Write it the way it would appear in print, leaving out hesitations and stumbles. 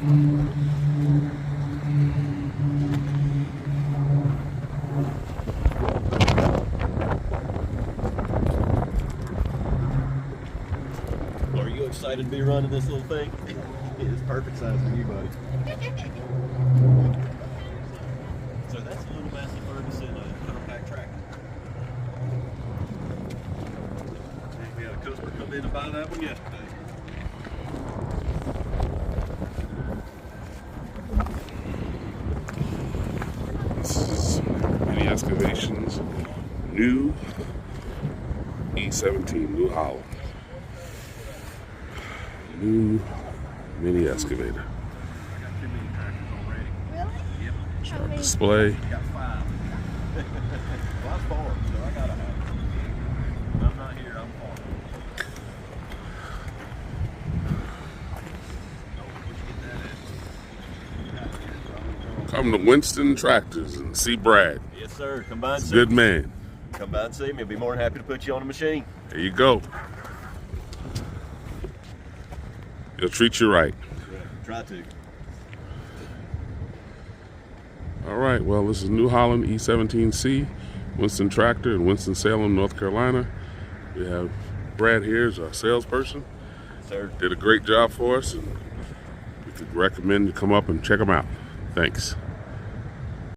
Are you excited to be running this little thing? It's perfect size for you, buddy. So that's a little massive Ferguson compact tractor. We had a customer come in and buy that one yesterday. This is Mini Excavations, new E17, New Holland. New Mini Excavator. I got too many tractors already. Really? Yep. How many? Display. Got 5. Well, I'm farm, so I gotta have it. When I'm not here, I'm farming. Come to Winston Tractors and see Brad. Yes, sir. Come by and see Good me. man. Come by and see me. I'll be more than happy to put you on a machine. There you go. He'll treat you right. Try to. All right, well, this is New Holland E17C, Winston Tractor in Winston-Salem, North Carolina. We have Brad here as our salesperson. Sir. Did a great job for us, and we could recommend you come up and check them out. Thanks.